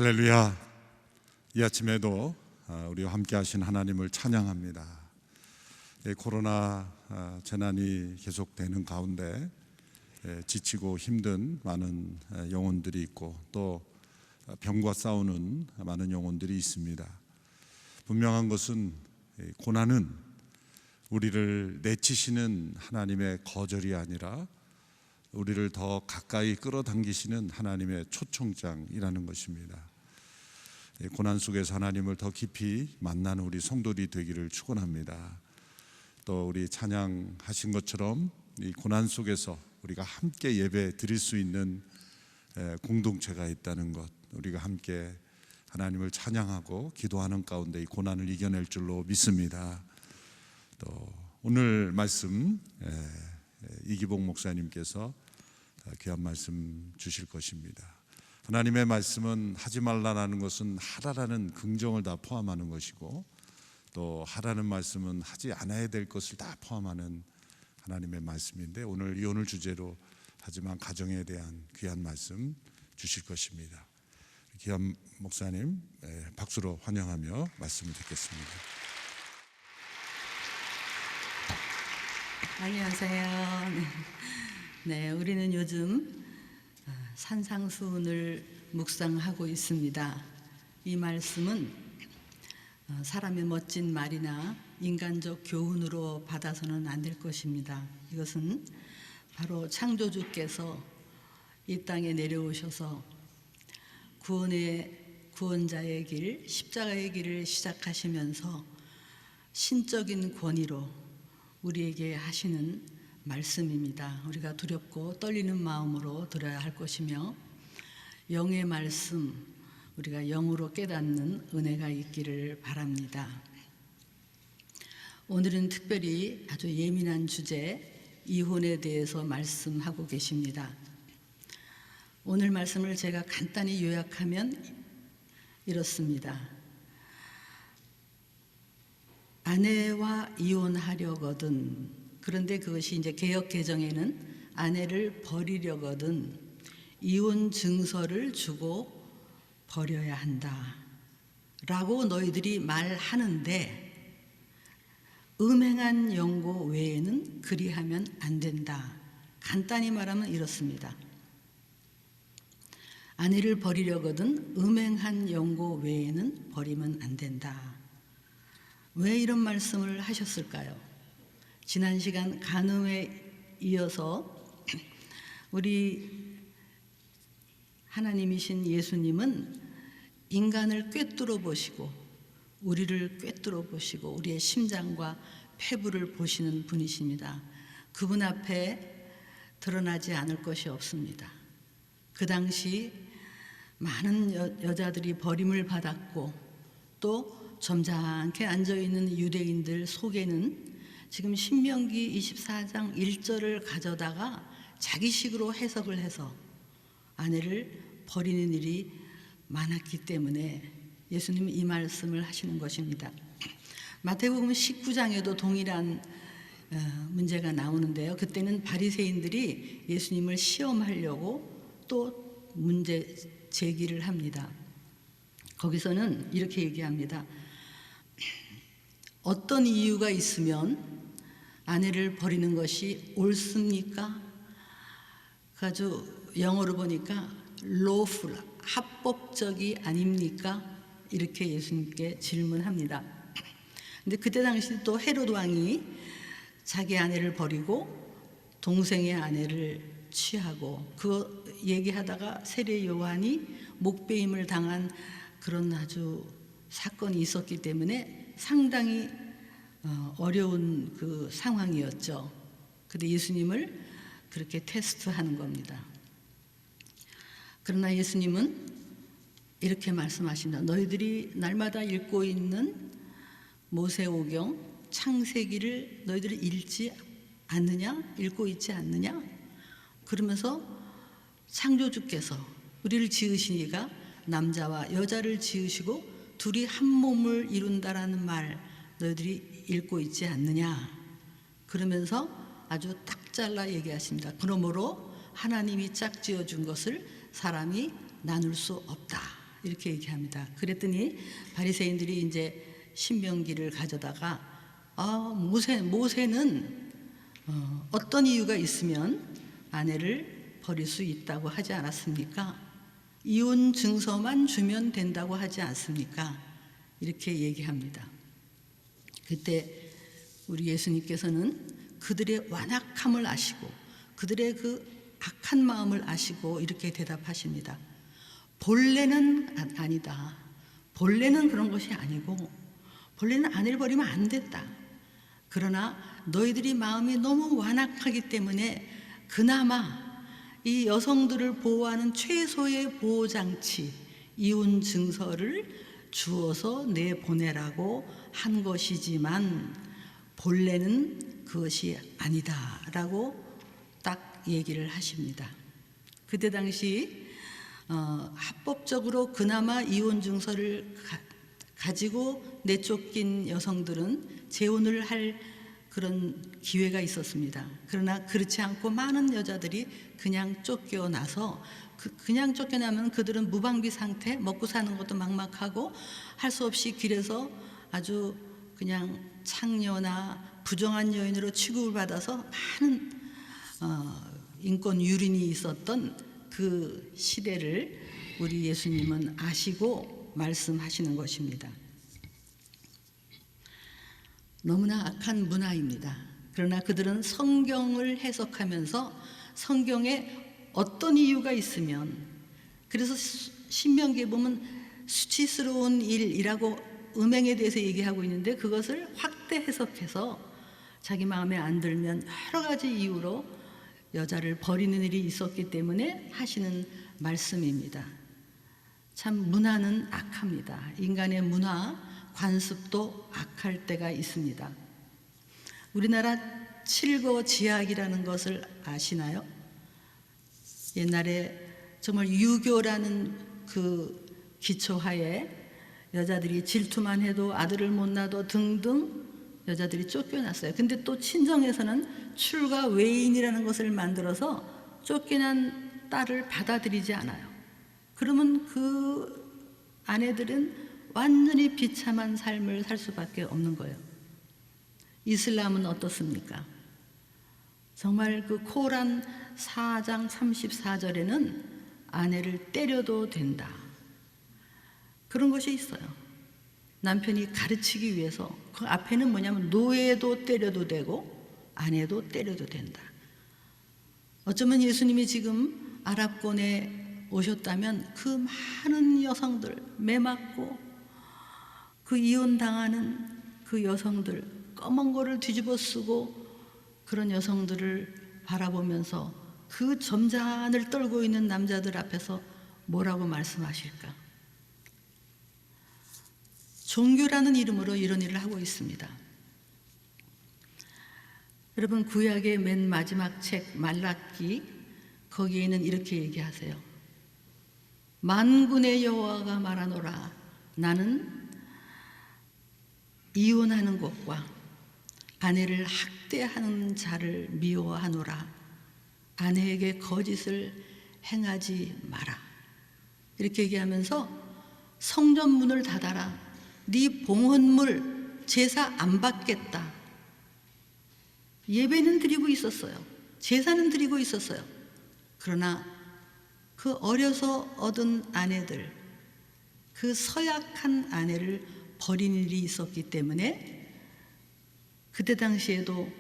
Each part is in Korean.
할렐루야. 이 아침에도 우리와 함께 하신 하나님을 찬양합니다. 코로나 재난이 계속되는 가운데 지치고 힘든 많은 영혼들이 있고 또 병과 싸우는 많은 영혼들이 있습니다. 분명한 것은 고난은 우리를 내치시는 하나님의 거절이 아니라 우리를 더 가까이 끌어당기시는 하나님의 초청장이라는 것입니다. 고난 속에서 하나님을 더 깊이 만나는 우리 성도들이 되기를 축원합니다. 또 우리 찬양하신 것처럼 이 고난 속에서 우리가 함께 예배 드릴 수 있는 공동체가 있다는 것, 우리가 함께 하나님을 찬양하고 기도하는 가운데 이 고난을 이겨낼 줄로 믿습니다. 또 오늘 말씀 이기복 목사님께서 귀한 말씀 주실 것입니다. 하나님의 말씀은 하지 말라라는 것은 하라라는 긍정을 다 포함하는 것이고, 또 하라는 말씀은 하지 않아야 될 것을 다 포함하는 하나님의 말씀인데, 오늘 주제로 하지만 가정에 대한 귀한 말씀 주실 것입니다. 귀한 목사님 박수로 환영하며 말씀을 듣겠습니다. 안녕하세요. 네, 우리는 요즘 산상수훈을 묵상하고 있습니다. 이 말씀은 사람의 멋진 말이나 인간적 교훈으로 받아서는 안 될 것입니다. 이것은 바로 창조주께서 이 땅에 내려오셔서 구원자의 길, 십자가의 길을 시작하시면서 신적인 권위로 우리에게 하시는 말씀입니다. 우리가 두렵고 떨리는 마음으로 들어야 할 것이며, 영의 말씀, 우리가 영으로 깨닫는 은혜가 있기를 바랍니다. 오늘은 특별히 아주 예민한 주제, 이혼에 대해서 말씀하고 계십니다. 오늘 말씀을 제가 간단히 요약하면 이렇습니다. 아내와 이혼하려거든, 그런데 그것이 이제 개역 개정에는 아내를 버리려거든 이혼 증서를 주고 버려야 한다 라고 너희들이 말하는데, 음행한 영고 외에는 그리하면 안 된다. 간단히 말하면 이렇습니다. 아내를 버리려거든 음행한 영고 외에는 버리면 안 된다. 왜 이런 말씀을 하셨을까요? 지난 시간 간음에 이어서 우리 하나님이신 예수님은 인간을 꿰뚫어 보시고 우리를 꿰뚫어 보시고 우리의 심장과 폐부를 보시는 분이십니다. 그분 앞에 드러나지 않을 것이 없습니다. 그 당시 많은 여자들이 버림을 받았고, 또 점잖게 앉아있는 유대인들 속에는 지금 신명기 24장 1절을 가져다가 자기식으로 해석을 해서 아내를 버리는 일이 많았기 때문에 예수님은 이 말씀을 하시는 것입니다. 마태복음 19장에도 동일한 문제가 나오는데요. 그때는 바리새인들이 예수님을 시험하려고 또 문제 제기를 합니다. 거기서는 이렇게 얘기합니다. 어떤 이유가 있으면 아내를 버리는 것이 옳습니까? 아주 영어로 보니까 lawful, 합법적이 아닙니까? 이렇게 예수님께 질문합니다. 근데 그때 당시 또 헤롯 왕이 자기 아내를 버리고 동생의 아내를 취하고, 그거 얘기하다가 세례 요한이 목베임을 당한 그런 아주 사건이 있었기 때문에 상당히 어려운 그 상황이었죠. 근데 예수님을 그렇게 테스트하는 겁니다. 그러나 예수님은 이렇게 말씀하신다. 너희들이 날마다 읽고 있는 모세오경 창세기를 너희들이 읽지 않느냐? 읽고 있지 않느냐? 그러면서 창조주께서 우리를 지으시니까 남자와 여자를 지으시고 둘이 한 몸을 이룬다라는 말 너희들이 읽고 있지 않느냐? 그러면서 아주 딱 잘라 얘기하십니다. 그러므로 하나님이 짝지어 준 것을 사람이 나눌 수 없다 이렇게 얘기합니다. 그랬더니 바리새인들이 이제 신명기를 가져다가 모세는 어떤 이유가 있으면 아내를 버릴 수 있다고 하지 않았습니까? 이혼 증서만 주면 된다고 하지 않습니까? 이렇게 얘기합니다. 그때 우리 예수님께서는 그들의 완악함을 아시고 그들의 그 악한 마음을 아시고 이렇게 대답하십니다. 본래는 아니다. 본래는 그런 것이 아니고 본래는 아내를 버리면 안 됐다. 그러나 너희들이 마음이 너무 완악하기 때문에 그나마 이 여성들을 보호하는 최소의 보호장치 이혼 증서를 주어서 내보내라고 한 것이지만 본래는 그것이 아니다라고 딱 얘기를 하십니다. 그때 당시 합법적으로 그나마 이혼 증서를 가지고 내쫓긴 여성들은 재혼을 할 그런 기회가 있었습니다. 그러나 그렇지 않고 많은 여자들이 그냥 쫓겨나서 그냥 쫓겨나면 그들은 무방비 상태, 먹고 사는 것도 막막하고 할 수 없이 길에서 아주 그냥 창녀나 부정한 여인으로 취급을 받아서 많은 인권 유린이 있었던 그 시대를 우리 예수님은 아시고 말씀하시는 것입니다. 너무나 악한 문화입니다. 그러나 그들은 성경을 해석하면서 성경에 어떤 이유가 있으면, 그래서 신명기에 보면 수치스러운 일이라고 음행에 대해서 얘기하고 있는데 그것을 확대 해석해서 자기 마음에 안 들면 여러 가지 이유로 여자를 버리는 일이 있었기 때문에 하시는 말씀입니다. 참 문화는 악합니다. 인간의 문화, 관습도 악할 때가 있습니다. 우리나라 칠거지약이라는 것을 아시나요? 옛날에 정말 유교라는 그 기초하에 여자들이 질투만 해도 아들을 못 낳아도 등등 여자들이 쫓겨났어요. 근데 또 친정에서는 출가 외인이라는 것을 만들어서 쫓겨난 딸을 받아들이지 않아요. 그러면 그 아내들은 완전히 비참한 삶을 살 수밖에 없는 거예요. 이슬람은 어떻습니까? 정말 그 코란 4장 34절에는 아내를 때려도 된다. 그런 것이 있어요. 남편이 가르치기 위해서. 그 앞에는 뭐냐면 노예도 때려도 되고 아내도 때려도 된다. 어쩌면 예수님이 지금 아랍권에 오셨다면 그 많은 여성들, 매맞고 그 이혼당하는 그 여성들, 검은 거를 뒤집어 쓰고 그런 여성들을 바라보면서 그 점잔을 떨고 있는 남자들 앞에서 뭐라고 말씀하실까? 종교라는 이름으로 이런 일을 하고 있습니다. 여러분, 구약의 맨 마지막 책 말라기, 거기에는 이렇게 얘기하세요. 만군의 여호와가 말하노라. 나는 이혼하는 것과 아내를 학대하는 자를 미워하노라. 아내에게 거짓을 행하지 마라. 이렇게 얘기하면서 성전 문을 닫아라. 네 봉헌물 제사 안 받겠다. 예배는 드리고 있었어요. 제사는 드리고 있었어요. 그러나 그 어려서 얻은 아내들, 그 서약한 아내를 버린 일이 있었기 때문에 그때 당시에도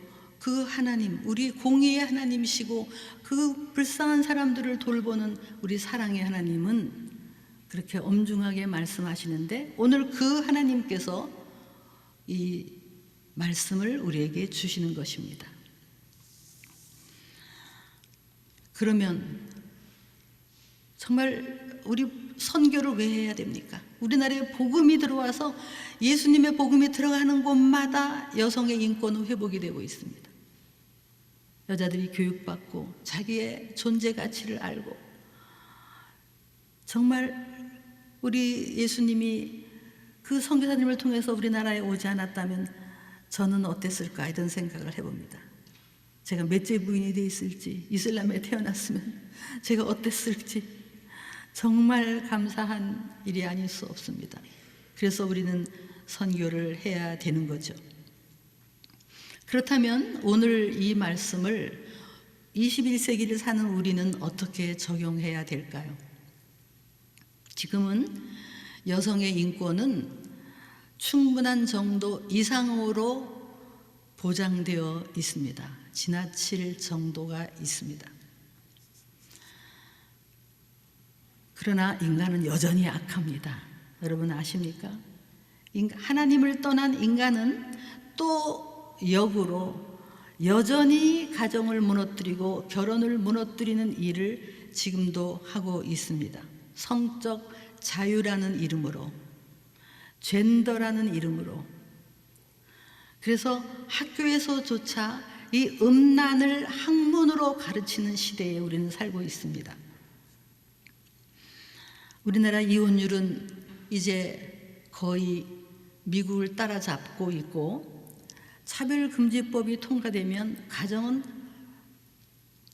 그 하나님, 우리 공의의 하나님이시고 그 불쌍한 사람들을 돌보는 우리 사랑의 하나님은 그렇게 엄중하게 말씀하시는데 오늘 그 하나님께서 이 말씀을 우리에게 주시는 것입니다. 그러면 정말 우리 선교를 왜 해야 됩니까? 우리나라에 복음이 들어와서 예수님의 복음이 들어가는 곳마다 여성의 인권은 회복이 되고 있습니다. 여자들이 교육받고 자기의 존재 가치를 알고 정말 우리 예수님이 그 선교사님을 통해서 우리나라에 오지 않았다면 저는 어땠을까 이런 생각을 해봅니다. 제가 몇째 부인이 돼 있을지, 이슬람에 태어났으면 제가 어땠을지, 정말 감사한 일이 아닐 수 없습니다. 그래서 우리는 선교를 해야 되는 거죠. 그렇다면 오늘 이 말씀을 21세기를 사는 우리는 어떻게 적용해야 될까요? 지금은 여성의 인권은 충분한 정도 이상으로 보장되어 있습니다. 지나칠 정도가 있습니다. 그러나 인간은 여전히 악합니다. 여러분 아십니까? 하나님을 떠난 인간은 또 역으로 여전히 가정을 무너뜨리고 결혼을 무너뜨리는 일을 지금도 하고 있습니다. 성적 자유라는 이름으로, 젠더라는 이름으로. 그래서 학교에서조차 이 음란을 학문으로 가르치는 시대에 우리는 살고 있습니다. 우리나라 이혼율은 이제 거의 미국을 따라잡고 있고, 차별금지법이 통과되면 가정은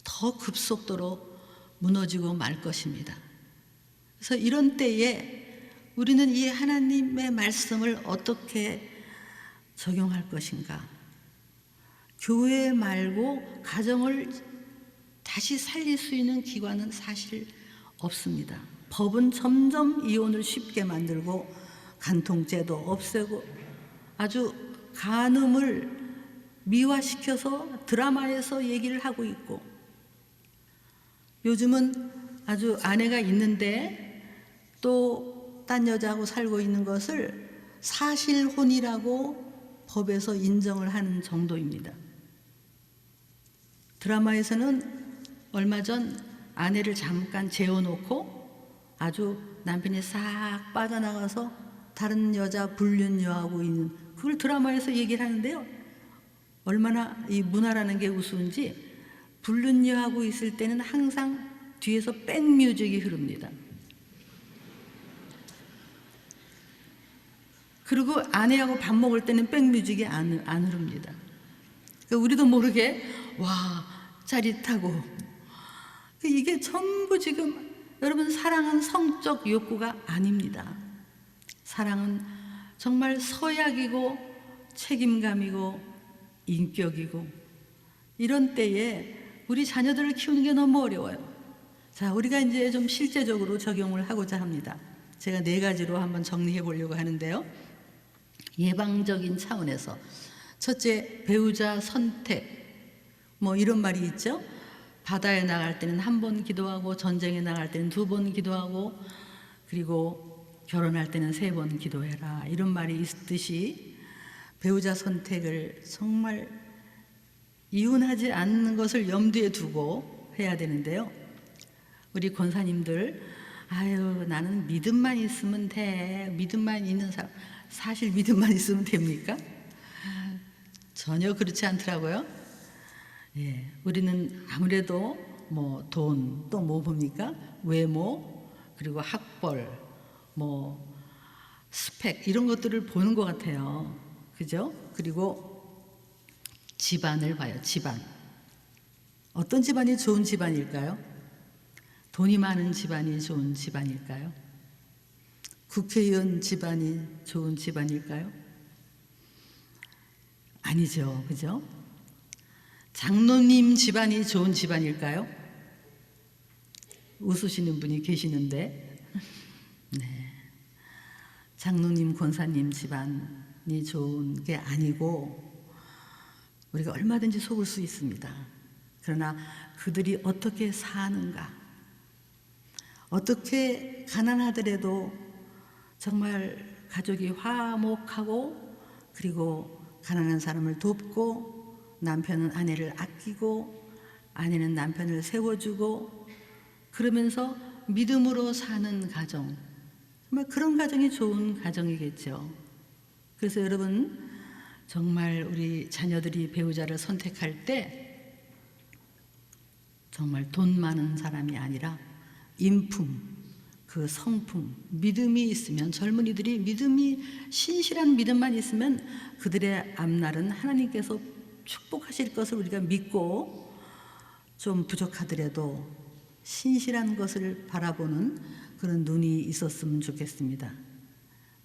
더 급속도로 무너지고 말 것입니다. 그래서 이런 때에 우리는 이 하나님의 말씀을 어떻게 적용할 것인가? 교회 말고 가정을 다시 살릴 수 있는 기관은 사실 없습니다. 법은 점점 이혼을 쉽게 만들고 간통죄도 없애고 아주 간음을 미화시켜서 드라마에서 얘기를 하고 있고, 요즘은 아주 아내가 있는데 또 딴 여자하고 살고 있는 것을 사실혼이라고 법에서 인정을 하는 정도입니다. 드라마에서는 얼마 전 아내를 잠깐 재워놓고 아주 남편이 싹 빠져나가서 다른 여자 불륜녀하고 있는, 그걸 드라마에서 얘기를 하는데요, 얼마나 이 문화라는 게 우스운지 불륜녀하고 있을 때는 항상 뒤에서 백뮤직이 흐릅니다. 그리고 아내하고 밥 먹을 때는 백뮤직이 안 흐릅니다. 그러니까 우리도 모르게 와 짜릿하고, 이게 전부 지금 여러분, 사랑은 성적 욕구가 아닙니다. 사랑은 정말 서약이고 책임감이고 인격이고, 이런 때에 우리 자녀들을 키우는 게 너무 어려워요. 자, 우리가 이제 좀 실제적으로 적용을 하고자 합니다. 제가 4가지로 한번 정리해 보려고 하는데요. 예방적인 차원에서 첫째, 배우자 선택, 뭐 이런 말이 있죠. 바다에 나갈 때는 1번 기도하고, 전쟁에 나갈 때는 2번 기도하고, 그리고 결혼할 때는 3번 기도해라, 이런 말이 있듯이 배우자 선택을 정말 이혼하지 않는 것을 염두에 두고 해야 되는데요. 우리 권사님들, 아유 나는 믿음만 있으면 돼, 믿음만 있는 사람, 사실 믿음만 있으면 됩니까? 전혀 그렇지 않더라고요. 예, 우리는 아무래도 뭐 돈, 또 뭐 봅니까? 외모, 그리고 학벌, 뭐 스펙, 이런 것들을 보는 것 같아요. 그죠? 그리고 집안을 봐요. 집안. 어떤 집안이 좋은 집안일까요? 돈이 많은 집안이 좋은 집안일까요? 국회의원 집안이 좋은 집안일까요? 아니죠. 그죠? 장로님 집안이 좋은 집안일까요? 웃으시는 분이 계시는데, 네. 장로님, 권사님 집안이 좋은 게 아니고, 우리가 얼마든지 속을 수 있습니다. 그러나 그들이 어떻게 사는가, 어떻게 가난하더라도 정말 가족이 화목하고, 그리고 가난한 사람을 돕고, 남편은 아내를 아끼고, 아내는 남편을 세워주고, 그러면서 믿음으로 사는 가정, 정말 그런 가정이 좋은 가정이겠죠. 그래서 여러분, 정말 우리 자녀들이 배우자를 선택할 때 정말 돈 많은 사람이 아니라 인품, 그 성품, 믿음이 있으면, 젊은이들이 믿음이, 신실한 믿음만 있으면 그들의 앞날은 하나님께서 축복하실 것을 우리가 믿고, 좀 부족하더라도 신실한 것을 바라보는 그런 눈이 있었으면 좋겠습니다.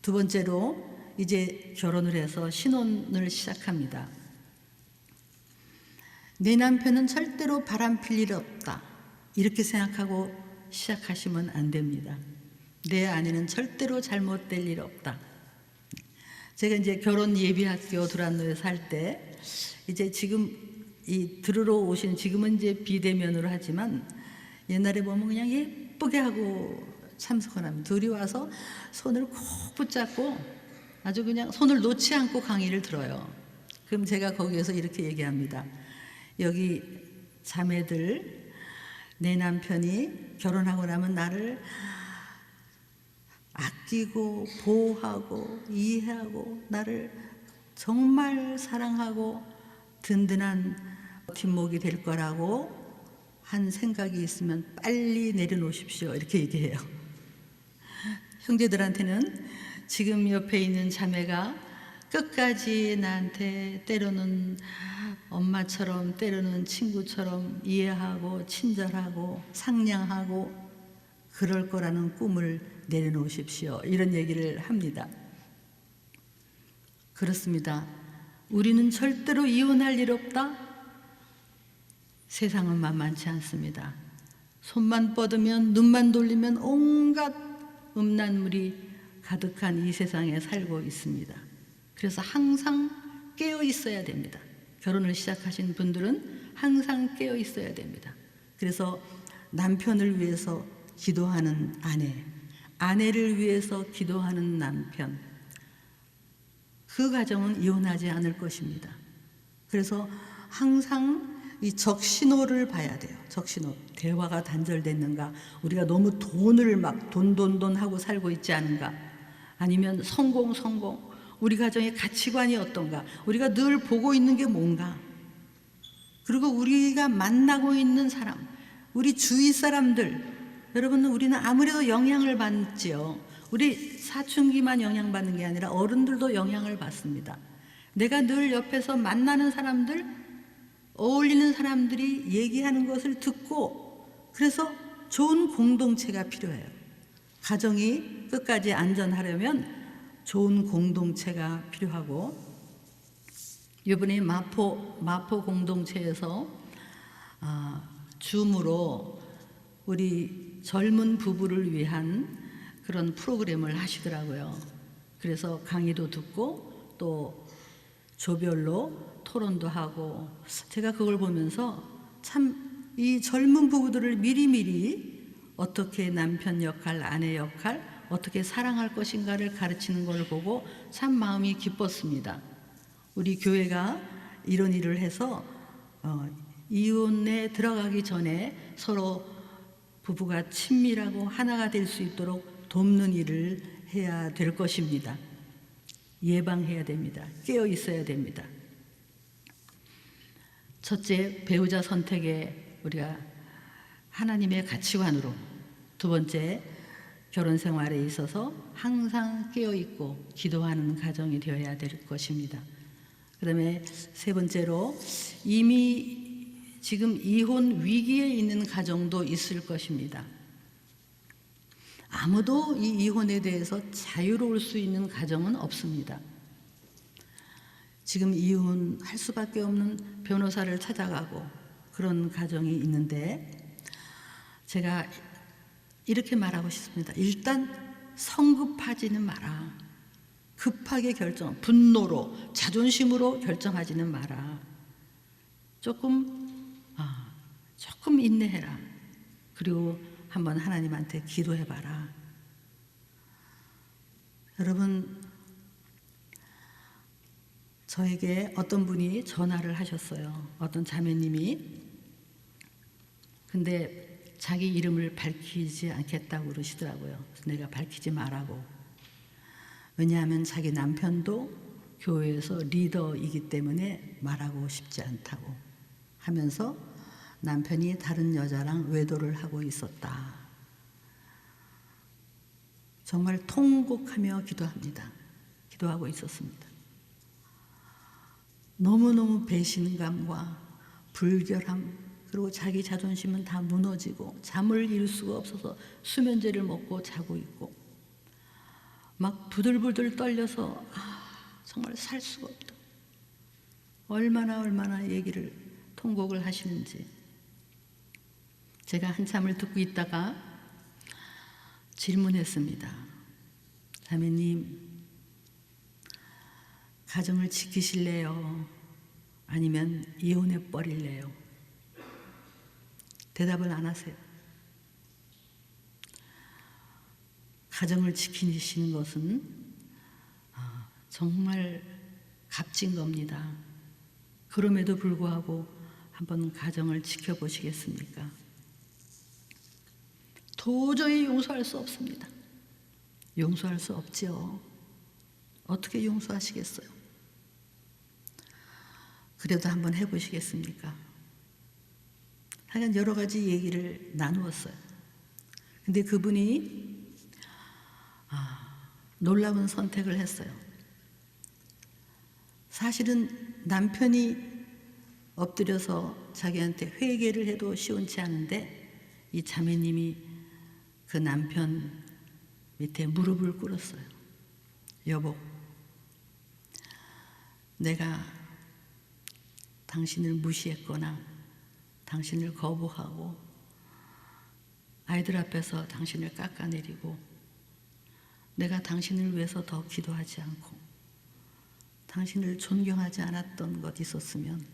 두 번째로 이제 결혼을 해서 신혼을 시작합니다. 내 남편은 절대로 바람필 일 없다, 이렇게 생각하고 시작하시면 안 됩니다. 내 아내는 절대로 잘못될 일 없다. 제가 이제 결혼 예비학교 두란노에 살 때 이제 지금 이 들으러 오신, 지금은 이제 비대면으로 하지만 옛날에 보면 그냥 예쁘게 하고 참석을 합니다. 둘이 와서 손을 꼭 붙잡고 아주 그냥 손을 놓지 않고 강의를 들어요. 그럼 제가 거기에서 이렇게 얘기합니다. 여기 자매들, 내 남편이 결혼하고 나면 나를 아끼고 보호하고 이해하고 나를 정말 사랑하고 든든한 뒷목이 될 거라고 한 생각이 있으면 빨리 내려놓으십시오, 이렇게 얘기해요. 형제들한테는 지금 옆에 있는 자매가 끝까지 나한테 때로는 엄마처럼 때로는 친구처럼 이해하고 친절하고 상냥하고 그럴 거라는 꿈을 내려놓으십시오, 이런 얘기를 합니다. 그렇습니다. 우리는 절대로 이혼할 일 없다? 세상은 만만치 않습니다. 손만 뻗으면 눈만 돌리면 온갖 음란물이 가득한 이 세상에 살고 있습니다. 그래서 항상 깨어 있어야 됩니다. 결혼을 시작하신 분들은 항상 깨어 있어야 됩니다. 그래서 남편을 위해서 기도하는 아내, 아내를 위해서 기도하는 남편, 그 가정은 이혼하지 않을 것입니다. 그래서 항상 이 적신호를 봐야 돼요. 적신호. 대화가 단절됐는가? 우리가 너무 돈을 막 돈 하고 살고 있지 않은가? 아니면 성공. 우리 가정의 가치관이 어떤가? 우리가 늘 보고 있는 게 뭔가? 그리고 우리가 만나고 있는 사람, 우리 주위 사람들, 여러분, 우리는 아무래도 영향을 받지요. 우리 사춘기만 영향받는 게 아니라 어른들도 영향을 받습니다. 내가 늘 옆에서 만나는 사람들, 어울리는 사람들이 얘기하는 것을 듣고, 그래서 좋은 공동체가 필요해요. 가정이 끝까지 안전하려면 좋은 공동체가 필요하고, 이번에 마포 공동체에서 줌으로 우리 젊은 부부를 위한 그런 프로그램을 하시더라고요. 그래서 강의도 듣고 또 조별로 토론도 하고, 제가 그걸 보면서 참 이 젊은 부부들을 미리미리 어떻게 남편 역할, 아내 역할, 어떻게 사랑할 것인가를 가르치는 걸 보고 참 마음이 기뻤습니다. 우리 교회가 이런 일을 해서 이혼에 들어가기 전에 서로 부부가 친밀하고 하나가 될 수 있도록 돕는 일을 해야 될 것입니다. 예방해야 됩니다. 깨어 있어야 됩니다. 첫째, 배우자 선택에 우리가 하나님의 가치관으로, 두 번째, 결혼 생활에 있어서 항상 깨어 있고 기도하는 가정이 되어야 될 것입니다. 그다음에 세 번째로, 이미 지금 이혼 위기에 있는 가정도 있을 것입니다. 아무도 이 이혼에 대해서 자유로울 수 있는 가정은 없습니다. 지금 이혼할 수밖에 없는 변호사를 찾아가고 그런 가정이 있는데, 제가 이렇게 말하고 싶습니다. 일단 성급하지는 마라. 급하게 분노로, 자존심으로 결정하지는 마라. 조금 인내해라. 그리고 한번 하나님한테 기도해봐라. 여러분, 저에게 어떤 분이 전화를 하셨어요. 어떤 자매님이. 근데 자기 이름을 밝히지 않겠다고 그러시더라고요. 그래서 내가 밝히지 말라고. 왜냐하면 자기 남편도 교회에서 리더이기 때문에 말하고 싶지 않다고 하면서 남편이 다른 여자랑 외도를 하고 있었다. 정말 통곡하며 기도하고 있었습니다. 너무너무 배신감과 불결함, 그리고 자기 자존심은 다 무너지고 잠을 이룰 수가 없어서 수면제를 먹고 자고 있고 막 부들부들 떨려서 정말 살 수가 없다. 얼마나 얘기를 통곡을 하시는지 제가 한참을 듣고 있다가 질문했습니다. 자매님, 가정을 지키실래요? 아니면 이혼해 버릴래요? 대답을 안 하세요. 가정을 지키시는 것은 정말 값진 겁니다. 그럼에도 불구하고 한번 가정을 지켜보시겠습니까? 도저히 용서할 수 없습니다. 용서할 수 없지요. 어떻게 용서하시겠어요? 그래도 한번 해보시겠습니까? 하여간 여러 가지 얘기를 나누었어요. 근데 그분이 놀라운 선택을 했어요. 사실은 남편이 엎드려서 자기한테 회개를 해도 시원치 않은데 이 자매님이 그 남편 밑에 무릎을 꿇었어요. 여보, 내가 당신을 무시했거나 당신을 거부하고 아이들 앞에서 당신을 깎아내리고 내가 당신을 위해서 더 기도하지 않고 당신을 존경하지 않았던 것 있었으면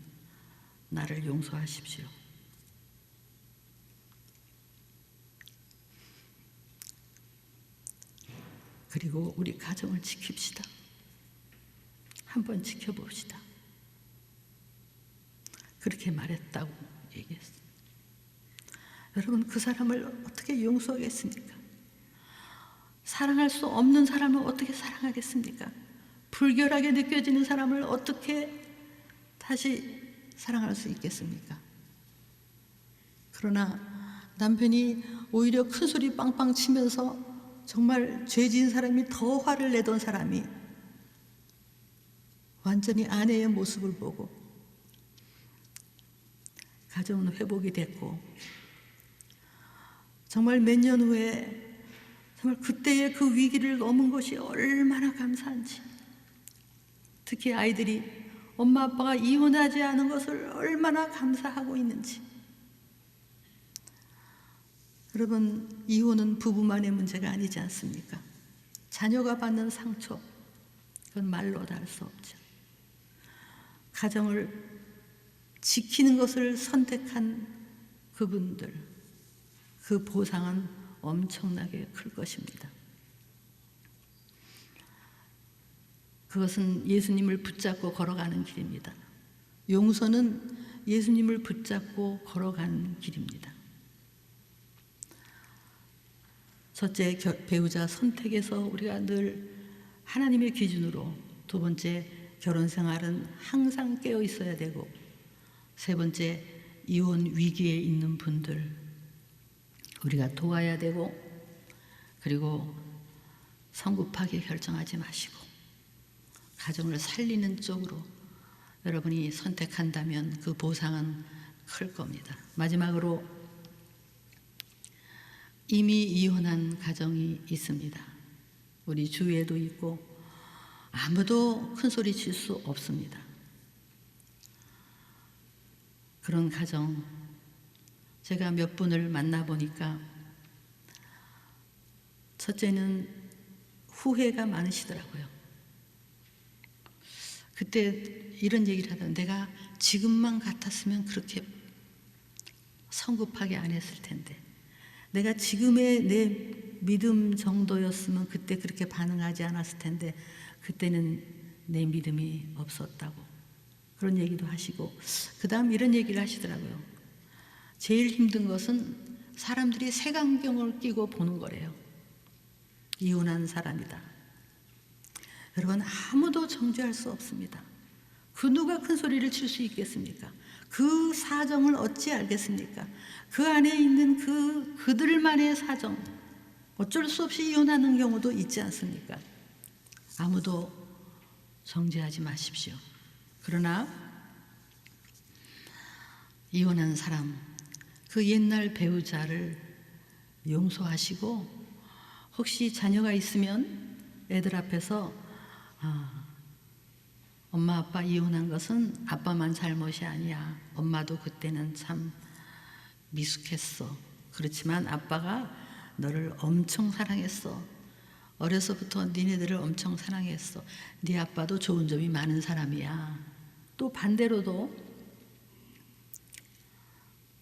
나를 용서하십시오. 그리고 우리 가정을 지킵시다. 한번 지켜봅시다. 그렇게 말했다고 얘기했어요. 여러분, 그 사람을 어떻게 용서하겠습니까? 사랑할 수 없는 사람을 어떻게 사랑하겠습니까? 불결하게 느껴지는 사람을 어떻게 다시 사랑할 수 있겠습니까? 그러나 남편이 오히려 큰 소리 빵빵 치면서 정말 죄 지은 사람이 더 화를 내던 사람이 완전히 아내의 모습을 보고 가정은 회복이 됐고 정말 몇 년 후에 정말 그때의 그 위기를 넘은 것이 얼마나 감사한지, 특히 아이들이 엄마 아빠가 이혼하지 않은 것을 얼마나 감사하고 있는지. 여러분, 이혼은 부부만의 문제가 아니지 않습니까? 자녀가 받는 상처, 그건 말로 다 할 수 없죠. 가정을 지키는 것을 선택한 그분들, 그 보상은 엄청나게 클 것입니다. 그것은 예수님을 붙잡고 걸어가는 길입니다. 용서는 예수님을 붙잡고 걸어가는 길입니다. 첫째, 배우자 선택에서 우리가 늘 하나님의 기준으로, 두 번째, 결혼 생활은 항상 깨어 있어야 되고, 세 번째, 이혼 위기에 있는 분들 우리가 도와야 되고, 그리고 성급하게 결정하지 마시고 가정을 살리는 쪽으로 여러분이 선택한다면 그 보상은 클 겁니다. 마지막으로, 이미 이혼한 가정이 있습니다. 우리 주위에도 있고 아무도 큰 소리 칠 수 없습니다. 그런 가정, 제가 몇 분을 만나보니까 첫째는 후회가 많으시더라고요. 그때 이런 얘기를 하던데, 내가 지금만 같았으면 그렇게 성급하게 안 했을 텐데, 내가 지금의 내 믿음 정도였으면 그때 그렇게 반응하지 않았을 텐데, 그때는 내 믿음이 없었다고, 그런 얘기도 하시고, 그 다음 이런 얘기를 하시더라고요. 제일 힘든 것은 사람들이 색안경을 끼고 보는 거래요. 이혼한 사람이다. 여러분, 아무도 정죄할 수 없습니다. 그 누가 큰 소리를 칠 수 있겠습니까? 그 사정을 어찌 알겠습니까? 그 안에 있는 그들만의 사정, 어쩔 수 없이 이혼하는 경우도 있지 않습니까? 아무도 정죄하지 마십시오. 그러나 이혼한 사람, 그 옛날 배우자를 용서하시고, 혹시 자녀가 있으면 애들 앞에서 엄마 아빠 이혼한 것은 아빠만 잘못이 아니야. 엄마도 그때는 참 미숙했어. 그렇지만 아빠가 너를 엄청 사랑했어. 어려서부터 니네들을 엄청 사랑했어. 네 아빠도 좋은 점이 많은 사람이야. 또 반대로도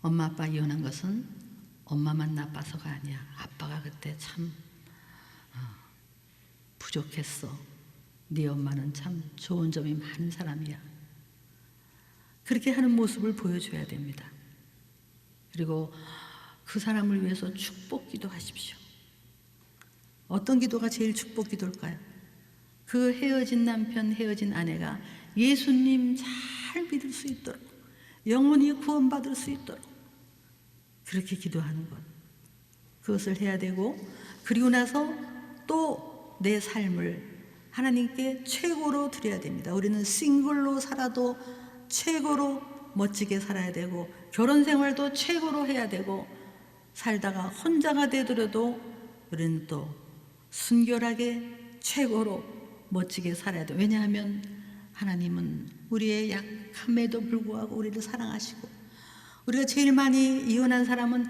엄마 아빠 이혼한 것은 엄마만 나빠서가 아니야. 아빠가 그때 참 부족했어. 네 엄마는 참 좋은 점이 많은 사람이야. 그렇게 하는 모습을 보여줘야 됩니다. 그리고 그 사람을 위해서 축복 기도하십시오. 어떤 기도가 제일 축복 기도일까요? 그 헤어진 남편, 헤어진 아내가 예수님 잘 믿을 수 있도록, 영원히 구원받을 수 있도록 그렇게 기도하는 것, 그것을 해야 되고, 그리고 나서 또 내 삶을 하나님께 최고로 드려야 됩니다. 우리는 싱글로 살아도 최고로 멋지게 살아야 되고, 결혼 생활도 최고로 해야 되고, 살다가 혼자가 되더라도 우리는 또 순결하게 최고로 멋지게 살아야 돼요. 왜냐하면 하나님은 우리의 약함에도 불구하고 우리를 사랑하시고, 우리가 제일 많이 이혼한 사람은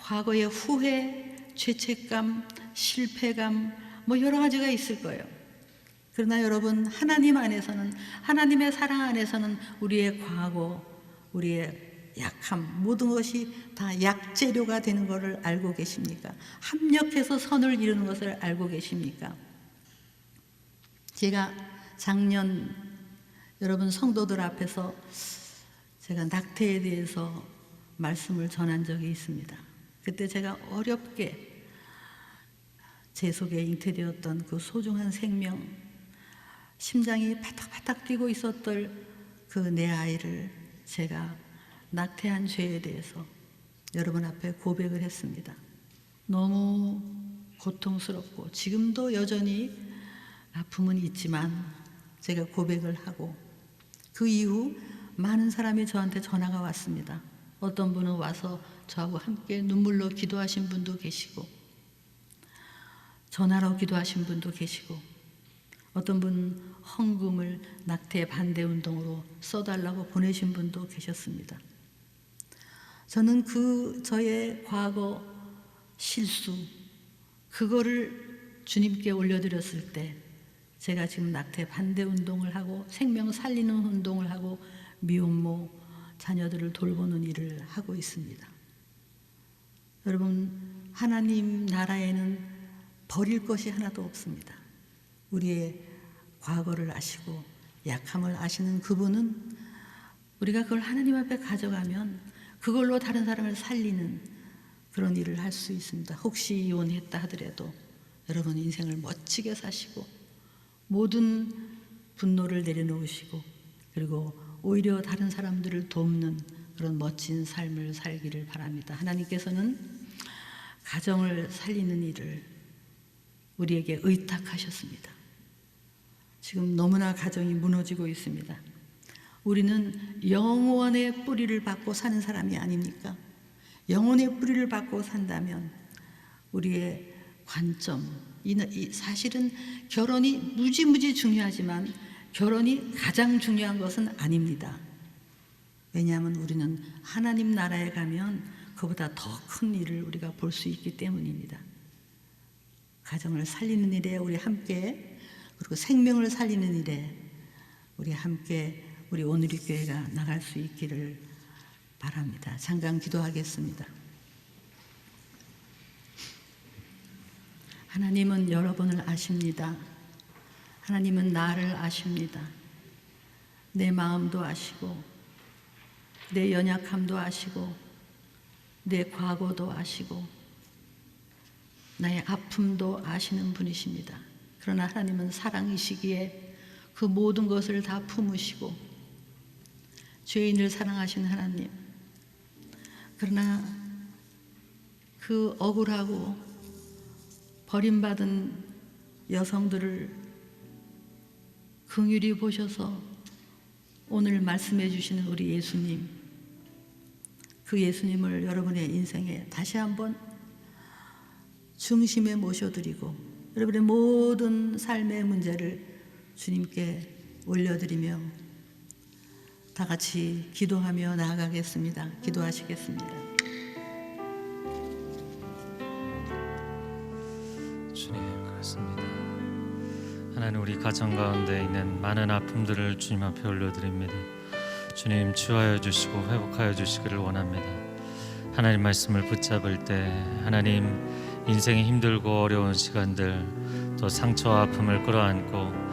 과거의 후회, 죄책감, 실패감, 뭐 여러 가지가 있을 거예요. 그러나 여러분, 하나님 안에서는, 하나님의 사랑 안에서는 우리의 과거, 우리의 약함, 모든 것이 다 약재료가 되는 것을 알고 계십니까? 합력해서 선을 이루는 것을 알고 계십니까? 제가 작년 여러분 성도들 앞에서 제가 낙태에 대해서 말씀을 전한 적이 있습니다. 그때 제가 어렵게 제 속에 잉태되었던 그 소중한 생명, 심장이 바닥바닥 뛰고 있었던 그 내 아이를 제가 낙태한 죄에 대해서 여러분 앞에 고백을 했습니다. 너무 고통스럽고 지금도 여전히 아픔은 있지만 제가 고백을 하고, 그 이후 많은 사람이 저한테 전화가 왔습니다. 어떤 분은 와서 저하고 함께 눈물로 기도하신 분도 계시고, 전화로 기도하신 분도 계시고, 어떤 분은 헌금을 낙태 반대 운동으로 써달라고 보내신 분도 계셨습니다. 저는 그 저의 과거 실수, 그거를 주님께 올려드렸을 때 제가 지금 낙태 반대 운동을 하고 생명 살리는 운동을 하고 미혼모 자녀들을 돌보는 일을 하고 있습니다. 여러분, 하나님 나라에는 버릴 것이 하나도 없습니다. 우리의 과거를 아시고 약함을 아시는 그분은 우리가 그걸 하나님 앞에 가져가면 그걸로 다른 사람을 살리는 그런 일을 할 수 있습니다. 혹시 이혼했다 하더라도 여러분 인생을 멋지게 사시고 모든 분노를 내려놓으시고, 그리고 오히려 다른 사람들을 돕는 그런 멋진 삶을 살기를 바랍니다. 하나님께서는 가정을 살리는 일을 우리에게 의탁하셨습니다. 지금 너무나 가정이 무너지고 있습니다. 우리는 영원의 뿌리를 받고 사는 사람이 아닙니까? 영혼의 뿌리를 받고 산다면 우리의 관점, 사실은 결혼이 무지무지 중요하지만 결혼이 가장 중요한 것은 아닙니다. 왜냐하면 우리는 하나님 나라에 가면 그보다 더 큰 일을 우리가 볼 수 있기 때문입니다. 가정을 살리는 일에 우리 함께, 그리고 생명을 살리는 일에 우리 함께, 우리 오늘의 교회가 나갈 수 있기를 바랍니다. 잠깐 기도하겠습니다. 하나님은 여러분을 아십니다. 하나님은 나를 아십니다. 내 마음도 아시고 내 연약함도 아시고 내 과거도 아시고 나의 아픔도 아시는 분이십니다. 그러나 하나님은 사랑이시기에 그 모든 것을 다 품으시고 죄인을 사랑하시는 하나님, 그러나 그 억울하고 버림받은 여성들을 긍휼히 보셔서 오늘 말씀해 주시는 우리 예수님, 그 예수님을 여러분의 인생에 다시 한번 중심에 모셔드리고 여러분의 모든 삶의 문제를 주님께 올려드리며 다 같이 기도하며 나아가겠습니다. 기도하시겠습니다. 주님, 그렇습니다. 하나님, 우리 가정 가운데 있는 많은 아픔들을 주님 앞에 올려드립니다. 주님, 치유하여 주시고 회복하여 주시기를 원합니다. 하나님 말씀을 붙잡을 때 하나님 인생이 힘들고 어려운 시간들, 또 상처와 아픔을 끌어안고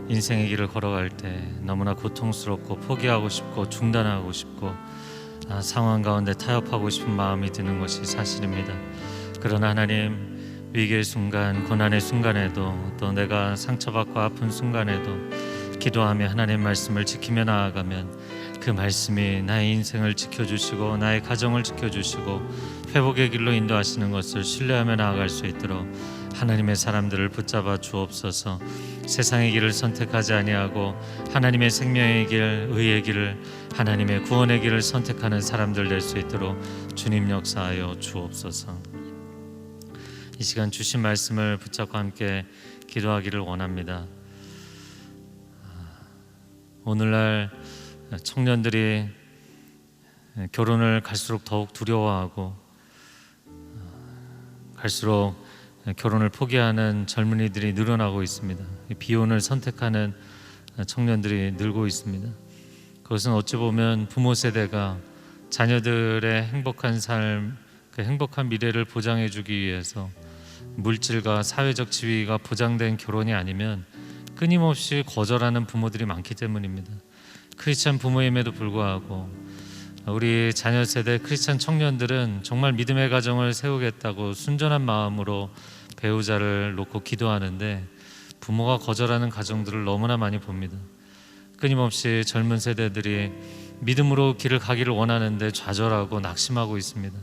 인생의 길을 걸어갈 때 너무나 고통스럽고 포기하고 싶고 중단하고 싶고 상황 가운데 타협하고 싶은 마음이 드는 것이 사실입니다. 그러나 하나님, 위기의 순간, 고난의 순간에도, 또 내가 상처받고 아픈 순간에도 기도하며 하나님 말씀을 지키며 나아가면 그 말씀이 나의 인생을 지켜주시고 나의 가정을 지켜주시고 회복의 길로 인도하시는 것을 신뢰하며 나아갈 수 있도록 하나님의 사람들을 붙잡아 주옵소서. 세상의 길을 선택하지 아니하고 하나님의 생명의 길, 의의 길을, 하나님의 구원의 길을 선택하는 사람들 될 수 있도록 주님 역사하여 주옵소서. 이 시간 주신 말씀을 붙잡고 함께 기도하기를 원합니다. 오늘날 청년들이 결혼을 갈수록 더욱 두려워하고 갈수록 결혼을 포기하는 젊은이들이 늘어나고 있습니다. 비혼을 선택하는 청년들이 늘고 있습니다. 그것은 어찌 보면 부모 세대가 자녀들의 행복한 삶, 그 행복한 미래를 보장해 주기 위해서 물질과 사회적 지위가 보장된 결혼이 아니면 끊임없이 거절하는 부모들이 많기 때문입니다. 크리스찬 부모임에도 불구하고 우리 자녀 세대 크리스찬 청년들은 정말 믿음의 가정을 세우겠다고 순전한 마음으로 배우자를 놓고 기도하는데 부모가 거절하는 가정들을 너무나 많이 봅니다. 끊임없이 젊은 세대들이 믿음으로 길을 가기를 원하는데 좌절하고 낙심하고 있습니다.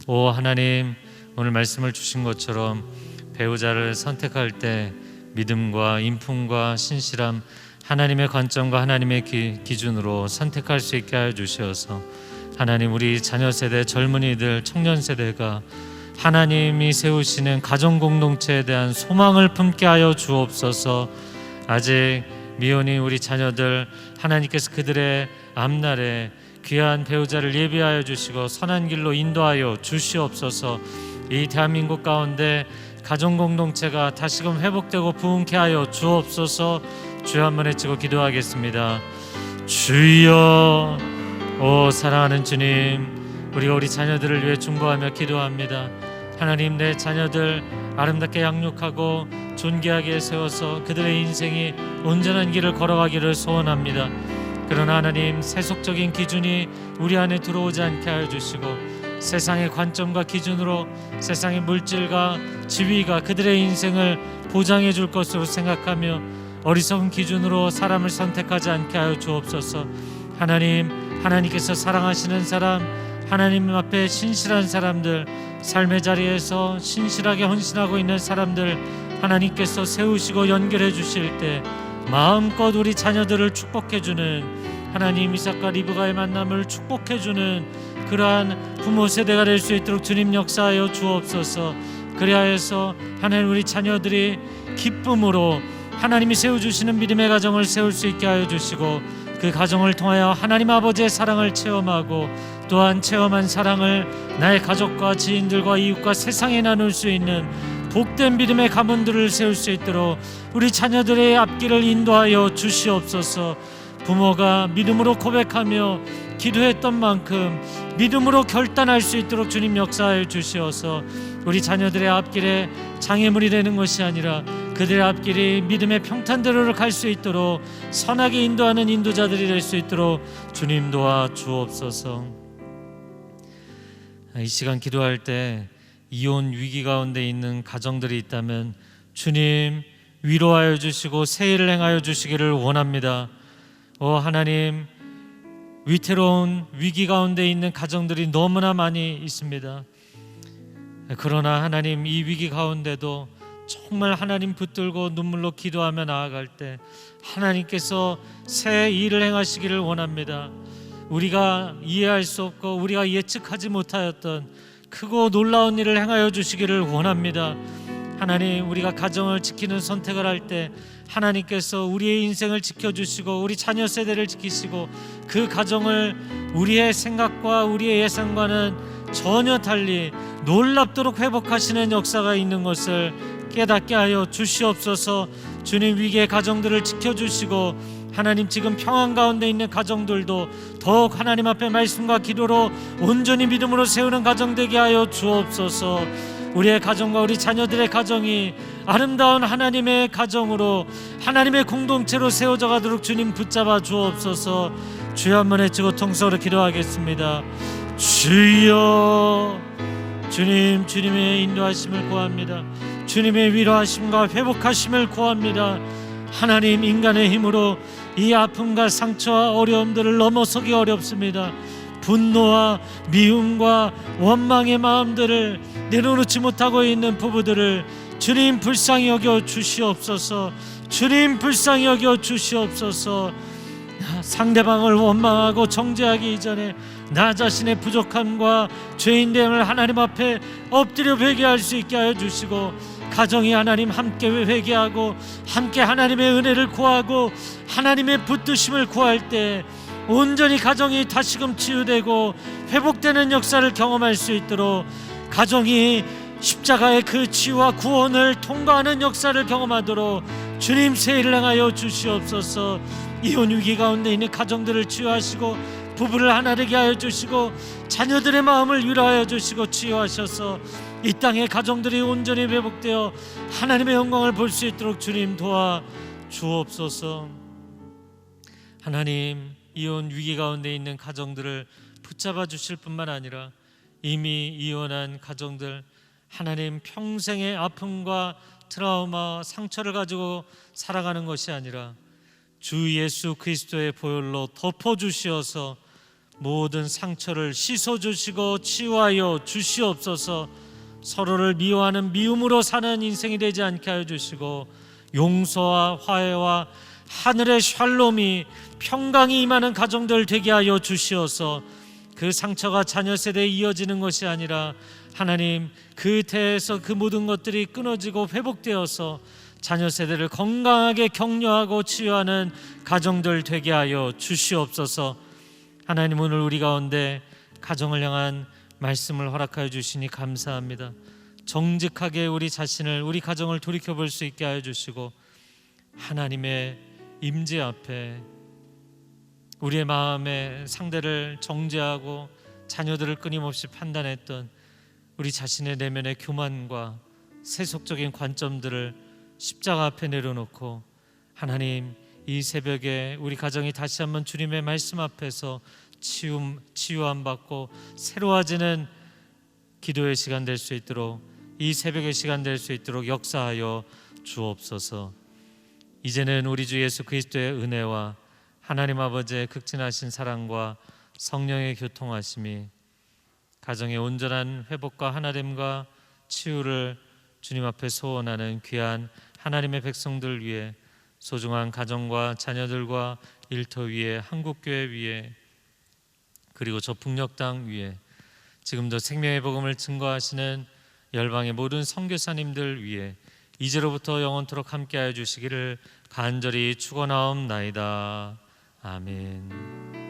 오 하나님, 오늘 말씀을 주신 것처럼 배우자를 선택할 때 믿음과 인품과 신실함, 하나님의 관점과 하나님의 기준으로 선택할 수 있게 하여 주시어서 하나님, 우리 자녀 세대, 젊은이들, 청년 세대가 하나님이 세우시는 가정 공동체에 대한 소망을 품게 하여 주옵소서. 아직 미혼인 우리 자녀들, 하나님께서 그들의 앞날에 귀한 배우자를 예비하여 주시고 선한 길로 인도하여 주시옵소서. 이 대한민국 가운데 가정 공동체가 다시금 회복되고 부흥케 하여 주옵소서. 주여 한번 외치고 기도하겠습니다. 주여, 오 사랑하는 주님, 우리가 우리 자녀들을 위해 중보하며 기도합니다. 하나님, 내 자녀들 아름답게 양육하고 존귀하게 세워서 그들의 인생이 온전한 길을 걸어가기를 소원합니다. 그러나 하나님, 세속적인 기준이 우리 안에 들어오지 않게 하여 주시고 세상의 관점과 기준으로 세상의 물질과 지위가 그들의 인생을 보장해 줄 것으로 생각하며 어리석은 기준으로 사람을 선택하지 않게 하여 주옵소서. 하나님, 하나님께서 사랑하시는 사람, 하나님 앞에 신실한 사람들, 삶의 자리에서 신실하게 헌신하고 있는 사람들 하나님께서 세우시고 연결해 주실 때 마음껏 우리 자녀들을 축복해 주는, 하나님 이삭과 리브가의 만남을 축복해 주는 그러한 부모 세대가 될 수 있도록 주님 역사하여 주옵소서. 그리하여서 하나님, 우리 자녀들이 기쁨으로 하나님이 세워주시는 믿음의 가정을 세울 수 있게 하여 주시고 그 가정을 통하여 하나님 아버지의 사랑을 체험하고 또한 체험한 사랑을 나의 가족과 지인들과 이웃과 세상에 나눌 수 있는 복된 믿음의 가문들을 세울 수 있도록 우리 자녀들의 앞길을 인도하여 주시옵소서. 부모가 믿음으로 고백하며 기도했던 만큼 믿음으로 결단할 수 있도록 주님 역사하여 주시어서 우리 자녀들의 앞길에 장애물이 되는 것이 아니라 그들의 앞길이 믿음의 평탄대로를 갈 수 있도록 선하게 인도하는 인도자들이 될 수 있도록 주님 도와 주옵소서. 이 시간 기도할 때 이혼 위기 가운데 있는 가정들이 있다면 주님 위로하여 주시고 새 일을 행하여 주시기를 원합니다. 하나님, 위태로운 위기 가운데 있는 가정들이 너무나 많이 있습니다. 그러나 하나님, 이 위기 가운데도 정말 하나님 붙들고 눈물로 기도하며 나아갈 때 하나님께서 새 일을 행하시기를 원합니다. 우리가 이해할 수 없고 우리가 예측하지 못하였던 크고 놀라운 일을 행하여 주시기를 원합니다. 하나님, 우리가 가정을 지키는 선택을 할 때 하나님께서 우리의 인생을 지켜주시고 우리 자녀 세대를 지키시고 그 가정을 우리의 생각과 우리의 예상과는 전혀 달리 놀랍도록 회복하시는 역사가 있는 것을 깨닫게 하여 주시옵소서. 주님, 위기의 가정들을 지켜주시고 하나님, 지금 평안 가운데 있는 가정들도 더욱 하나님 앞에 말씀과 기도로 온전히 믿음으로 세우는 가정 되게 하여 주옵소서. 우리의 가정과 우리 자녀들의 가정이 아름다운 하나님의 가정으로 하나님의 공동체로 세워져 가도록 주님 붙잡아 주옵소서. 주여, 한번 외치고 통성으로 기도하겠습니다. 주여, 주님, 주님의 인도하심을 구합니다. 주님의 위로하심과 회복하심을 구합니다. 하나님, 인간의 힘으로 이 아픔과 상처와 어려움들을 넘어서기 어렵습니다. 분노와 미움과 원망의 마음들을 내려놓지 못하고 있는 부부들을 주님 불쌍히 여겨 주시옵소서. 주님 불쌍히 여겨 주시옵소서. 상대방을 원망하고 정죄하기 이전에 나 자신의 부족함과 죄인됨을 하나님 앞에 엎드려 회개할 수 있게 하여 주시고, 가정이 하나님 함께 회개하고 함께 하나님의 은혜를 구하고 하나님의 붙드심을 구할 때 온전히 가정이 다시금 치유되고 회복되는 역사를 경험할 수 있도록, 가정이 십자가의 그 치유와 구원을 통과하는 역사를 경험하도록 주님 세일을 행하여 주시옵소서. 이혼 위기 가운데 있는 가정들을 치유하시고 부부를 하나 되게 하여 주시고 자녀들의 마음을 위로하여 주시고 치유하셔서 이 땅의 가정들이 온전히 회복되어 하나님의 영광을 볼 수 있도록 주님 도와 주옵소서. 하나님, 이혼 위기 가운데 있는 가정들을 붙잡아 주실 뿐만 아니라 이미 이혼한 가정들, 하나님, 평생의 아픔과 트라우마, 상처를 가지고 살아가는 것이 아니라 주 예수 그리스도의 보혈로 덮어주시어서 모든 상처를 씻어주시고 치유하여 주시옵소서. 서로를 미워하는 미움으로 사는 인생이 되지 않게 하여 주시고, 용서와 화해와 하늘의 샬롬이 평강이 임하는 가정들 되게 하여 주시어서 그 상처가 자녀 세대에 이어지는 것이 아니라 하나님, 그 태에서 그 모든 것들이 끊어지고 회복되어서 자녀 세대를 건강하게 격려하고 치유하는 가정들 되게 하여 주시옵소서. 하나님, 오늘 우리 가운데 가정을 향한 말씀을 허락하여 주시니 감사합니다. 정직하게 우리 자신을, 우리 가정을 돌이켜볼 수 있게 하여 주시고, 하나님의 임재 앞에 우리의 마음의 상대를 정죄하고 자녀들을 끊임없이 판단했던 우리 자신의 내면의 교만과 세속적인 관점들을 십자가 앞에 내려놓고, 하나님, 이 새벽에 우리 가정이 다시 한번 주님의 말씀 앞에서 치유함 받고 새로워지는 기도의 시간 될 수 있도록, 이 새벽의 시간 될 수 있도록 역사하여 주옵소서. 이제는 우리 주 예수 그리스도의 은혜와 하나님 아버지의 극진하신 사랑과 성령의 교통하심이 가정의 온전한 회복과 하나됨과 치유를 주님 앞에 소원하는 귀한 하나님의 백성들 위해, 소중한 가정과 자녀들과 일터 위에, 한국교회 위에, 그리고 저 북녘 땅 위에, 지금도 생명의 복음을 증거하시는 열방의 모든 선교사님들 위해 이제로부터 영원토록 함께하여 주시기를 간절히 축원하옵나이다. 아멘.